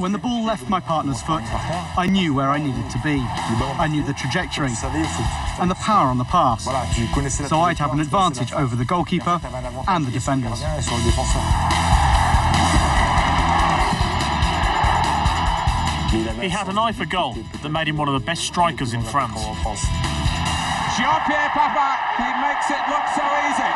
When the ball left my partner's foot, I knew where I needed to be. I knew the trajectory and the power on the pass, so I'd have an advantage over the goalkeeper and the defenders. He had an eye for goal that made him one of the best strikers in France. Jean-Pierre Papin, he makes it look so easy.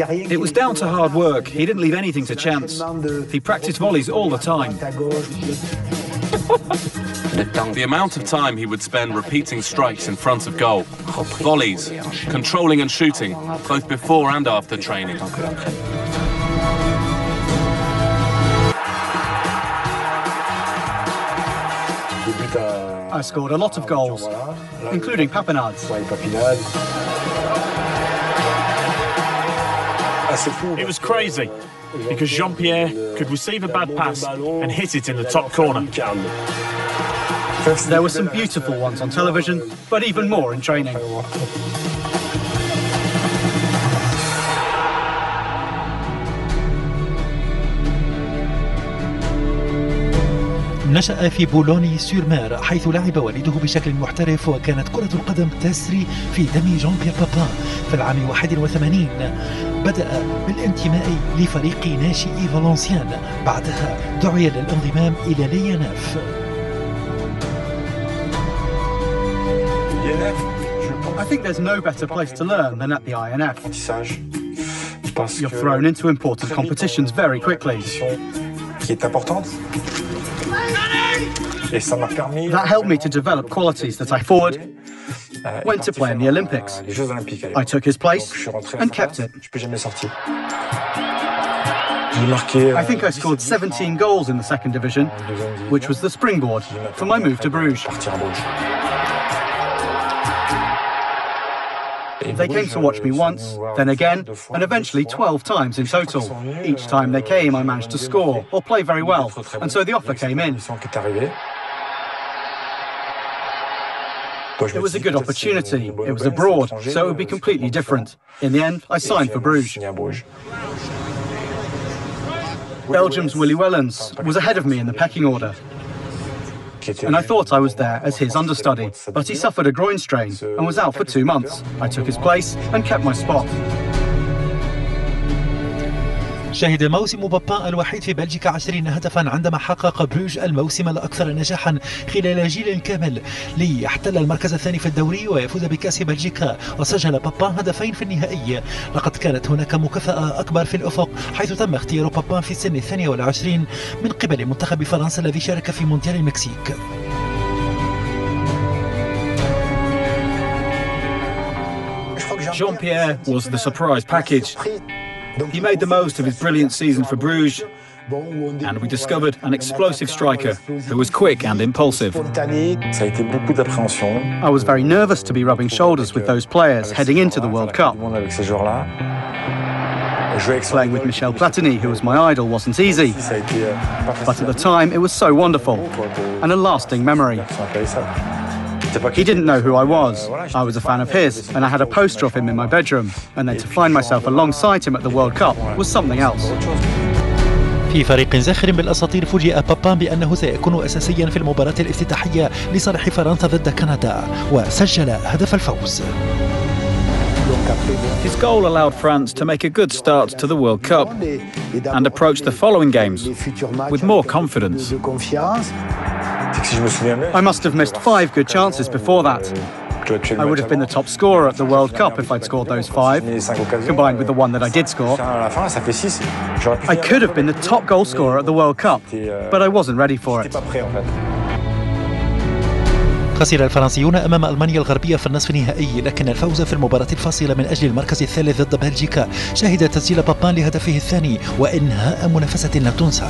It was down to hard work. He didn't leave anything to chance. He practiced volleys all the time. The amount of time he would spend repeating strikes in front of goal, volleys, controlling and shooting, both before and after training. I scored a lot of goals, including Papinades. It was crazy, because Jean-Pierre could receive a bad pass and hit it in the top corner. There were some beautiful ones on television, but even more in training. نشأ في بولوني سور مير حيث لعب والده بشكل محترف، وكانت كرة القدم تسري في دم جون بيير بابان. في العام 81 بدأ بالانتماء لفريق ناشئي فالنسيان، بعدها دعي للانضمام إلى لياناف. I think there's no better place to learn than at the INF. You're thrown into important competitions very quickly. That helped me to develop qualities that I went to play in the Olympics. I took his place and kept it. I think I scored 17 goals in the second division, which was the springboard for my move to Bruges. They came to watch me once, then again, and eventually 12 times in total. Each time they came, I managed to score or play very well, and so the offer came in. It was a good opportunity. It was abroad, so it would be completely different. In the end, I signed for Bruges. Belgium's Willy Wellens was ahead of me in the pecking order, and I thought I was there as his understudy, but he suffered a groin strain and was out for 2 months. I took his place and kept my spot. شهد موسم بابان الوحيد في بلجيكا 20 هدفا عندما حقق بروج الموسم الأكثر نجاحا خلال جيل كامل ليحتل المركز الثاني في الدوري ويفوز بكأس بلجيكا، وسجل بابان هدفين في النهائي. لقد كانت هناك مكافأة أكبر في الأفق، حيث تم اختيار بابان في سن 22 من قبل منتخب فرنسا الذي شارك في مونديال المكسيك. Jean-Pierre was the surprise package. He made the most of his brilliant season for Bruges, and we discovered an explosive striker who was quick and impulsive. I was very nervous to be rubbing shoulders with those players heading into the World Cup. Playing with Michel Platini, who was my idol, wasn't easy, but at the time it was so wonderful and a lasting memory. He didn't know who I was. I was a fan of his, and I had a poster of him in my bedroom, and then to find myself alongside him at the World Cup was something else. في فريق زاخر بالأساطير فوجئ بابان بأنه سيكون أساسيا في المباراة الافتتاحية لصالح فرنسا ضد كندا، وسجل هدف الفوز. His goal allowed France to make a good start to the World Cup and approach the following games with more confidence. I must have missed 5 good chances before that. I would have been the top scorer at the World Cup if I'd scored those 5, combined with the one that I did score. I could have been the top goal scorer at the World Cup, but I wasn't ready for it. خسر الفرنسيون أمام ألمانيا الغربية في النصف النهائي، لكن الفوز في المباراة الفاصلة من أجل المركز الثالث ضد بلجيكا شهد تسجيل بابان لهدفه الثاني وإنهاء منافسة لا تنسى.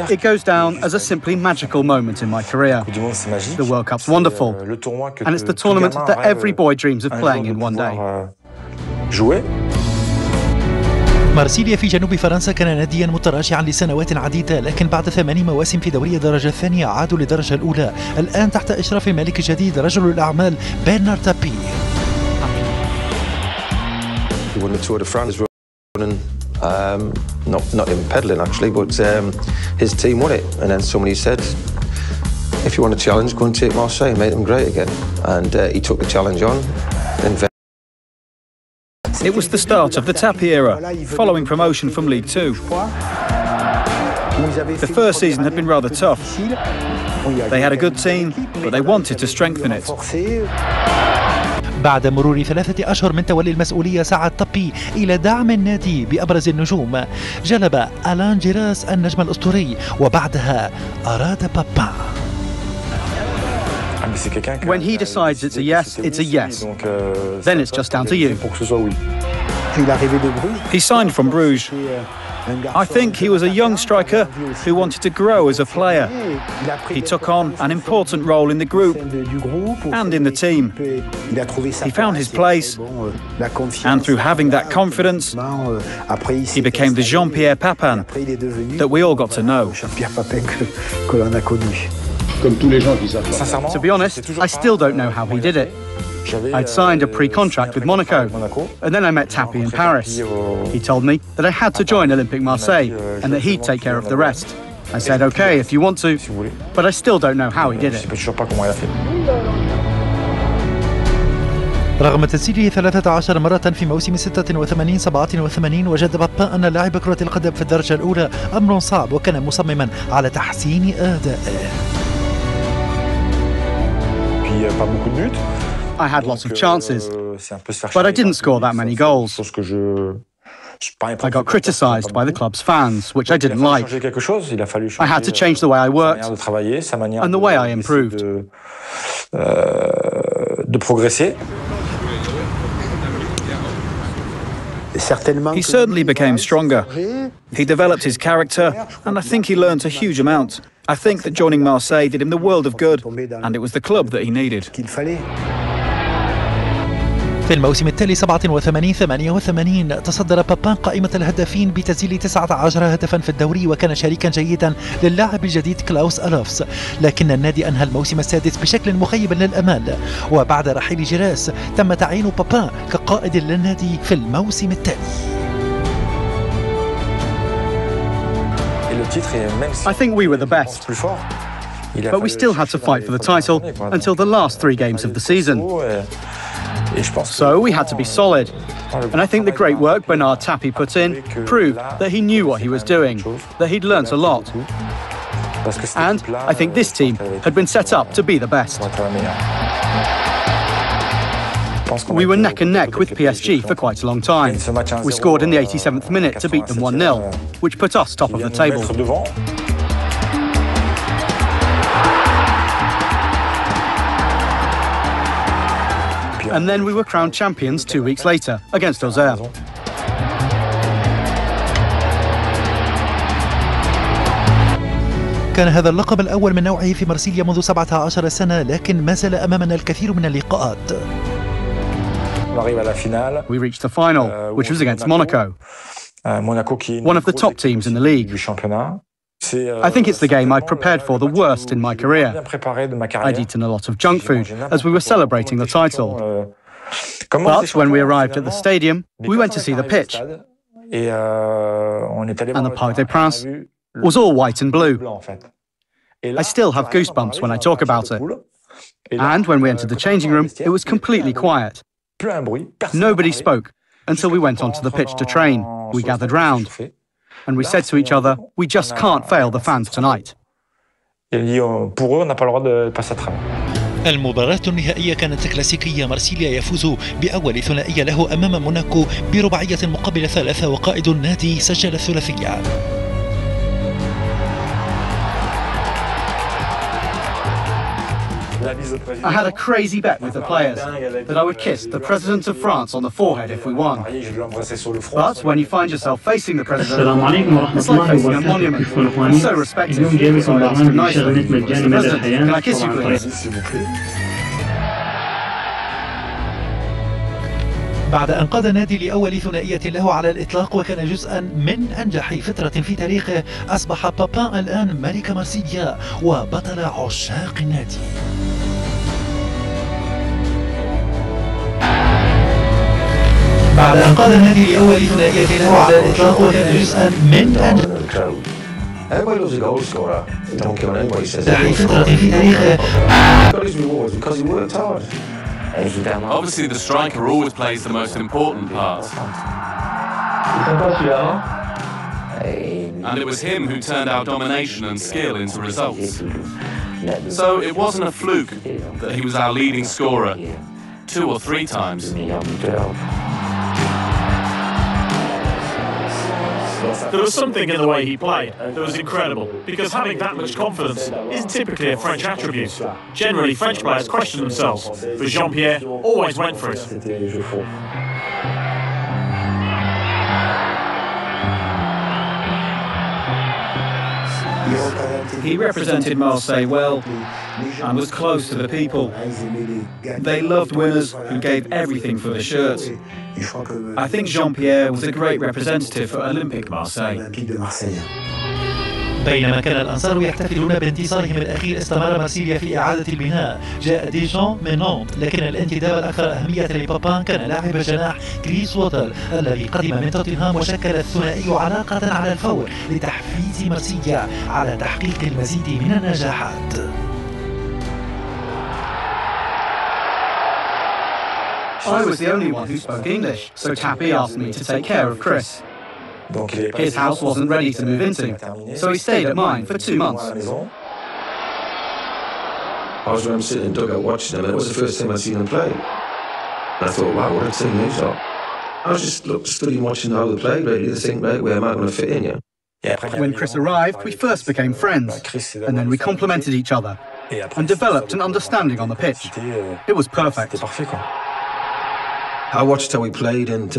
It goes down as a simply magical moment in my career. The World Cup's wonderful, and it's the tournament that every boy dreams of playing in one day. مارسيليا في جنوب فرنسا كان ناديا متراجعا لسنوات عديدة، لكن بعد 8 مواسم في دوري الدرجة الثانية عادوا للدرجة الأولى، الآن تحت إشراف الملك الجديد رجل الأعمال بين تابي. Not him peddling actually, but his team won it, and then somebody said, if you want a challenge, go and take Marseille and make them great again. And he took the challenge on. It was the start of the Tapie era, following promotion from League Two. The first season had been rather tough. They had a good team, but they wanted to strengthen it. بعد مرور 3 أشهر من تولي المسؤولية سعى تابي إلى دعم النادي بأبرز النجوم، جلب ألان جيراس النجم الأسطوري، وبعدها أراد بابا. When he decides it's a yes, it's a yes. Then it's just down to you. He signed from Bruges. I think he was a young striker who wanted to grow as a player. He took on an important role in the group and in the team. He found his place, and through having that confidence, he became the Jean-Pierre Papin that we all got to know. To be honest, I still don't know how he did it. I'd signed a pre-contract with Monaco, and then I met Tapie in Paris. He told me that I had to join Olympique Marseille and that he'd take care of the rest. I said, okay, if you want to, but I still don't know how he did it. رغم تسجيله 13 مرة في موسم 86-87 وجد بابا أن لاعب كرة القدم في الدرجة الأولى أمر صعب، وكان مصمما على تحسين أدائه. I had lots of chances, but I didn't score that many goals. I got criticised by the club's fans, which I didn't like. I had to change the way I worked and the way I improved. He certainly became stronger. He developed his character, and I think he learnt a huge amount. I think that joining Marseille did him the world of good, and it was the club that he needed. في الموسم التالي 87-88 تصدر بابان قائمة الهدافين بتسجيل 19 هدفا في الدوري، وكان شريكا جيدا للاعب الجديد كلاوس ألوفس، لكن النادي أنهى الموسم السادس بشكل مخيب للأمال، وبعد رحيل جيراس تم تعيين بابان كقائد للنادي في الموسم التالي. I think we were the best, but we still had to fight for the title until the last 3 games of the season. So we had to be solid, and I think the great work Bernard Tapie put in proved that he knew what he was doing, that he'd learnt a lot. And I think this team had been set up to be the best. We were neck and neck with PSG for quite a long time. We scored in the 87th minute to beat them 1-0, which put us top of the table. And then we were crowned champions 2 weeks later against Auxerre. كان هذا اللقب الأول من نوعه في مارسيليا منذ 17 سنة، لكن ما زال أمامنا الكثير من اللقاءات. We reached the final, which was against Monaco, one of the top teams in the league. I think it's the game I prepared for the worst in my career. I'd eaten a lot of junk food as we were celebrating the title. But when we arrived at the stadium, we went to see the pitch. And the Parc des Princes was all white and blue. I still have goosebumps when I talk about it. And when we entered the changing room, it was completely quiet. Nobody spoke until we went onto the pitch to train. We gathered round. And we said to each other, we just can't fail the fans tonight. Pour eux, on n'a pas le droit de passer à travers. المباراة النهائية كانت كلاسيكية. مارسيليا يفوز بأول ثنائية له أمام موناكو برباعية مقابل 3 وقائد النادي سجل الثلاثية. I had a crazy bet with the players that I would kiss the President of France on the forehead if we won. But when you find yourself facing the President, it's like facing a monument. He's so respected. So I asked him nicely, Mr. President, can I kiss you please? بعد أن قاد النادي لأول ثنائية له على الإطلاق وكان جزءا من أنجح فترة في تاريخه، أصبح بابين الآن ملك مارسيليا وبطل عشاق النادي. بعد أن قاد النادي لأول ثنائية له على الإطلاق وكان جزءا من أنجح Everybody loves a goal scorer. Don't care what anybody says. فترة في تاريخه. He got his rewards because he worked hard. Obviously, the striker always plays the most important part. And it was him who turned our domination and skill into results. So it wasn't a fluke that he was our leading scorer 2 or 3 times. There was something in the way he played that was incredible, because having that much confidence isn't typically a French attribute. Generally, French players question themselves, but Jean-Pierre always went for it. He represented Marseille well and was close to the people. They loved winners who gave everything for the shirt. I think Jean-Pierre was a great representative for Olympique Marseille. بينما كان الأنصار يحتفلون بانتصارهم الأخير، استمر مارسيليا في إعادة البناء. جاء ديجون من نونت، لكن الانتداب الأكثر أهمية لبابين كان لاعب الجناح كريس ووتر الذي قدم من توتنهام وشكل الثنائي علاقة على الفور لتحفيز مارسيليا على تحقيق المزيد من النجاحات. I was the only one who spoke English, so Tappy asked me to take care of Chris. His house wasn't ready to move into, so he stayed at mine for 2 months. I was when I'm sitting in the dugout watching him, and it was the first time I'd seen him play. And I thought, wow, what a team he's got. I was just studying, watching how they played, really, to think, right, where am I going to fit in here? When Chris arrived, we first became friends, and then we complemented each other and developed an understanding on the pitch. It was perfect. I watched how he played, and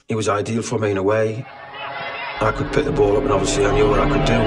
he was ideal for me in a way. I could pick the ball up, and obviously I knew what I could do.